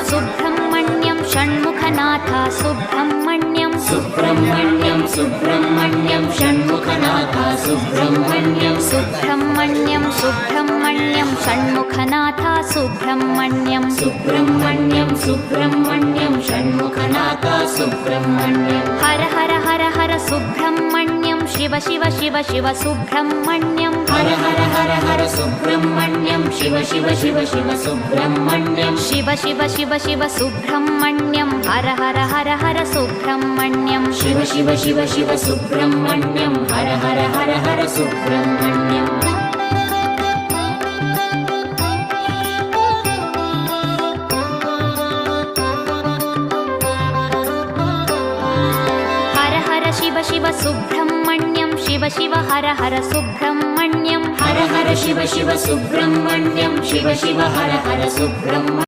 Subrahmanyam Shanmukhanath Subrahmanyam Subrahmanyam Subrahmanyam Shanmukhanath Subrahmanyam Subrahmanyam Subrahmanyam Shanmukhanath Subrahmanyam Subrahmanyam Subrahmanyam Shanmukhanath Subrahmanyam Har Har Har Har Subrahmanyam Shiva Shiva Shiva Shiva Subrahmanyam Har Har Har Har Subrahmanyam Shiva Shiva Shiva Shiva Subrahmanyam Shiva Shiva Shiva Shiva Subrahmanyam Har Har Har Har Subrahmanyam Shiva Shiva Shiva Shiva Subrahmanyam Har Har Har Har Subrahmanyam Har Har Shiva Shiva Subrahmanyam Shiva Shiva Har Har Subrahmanyam Har Har Shiva Shiva Subrahmanyam Shiva Shiva Har Har Subrahmanyam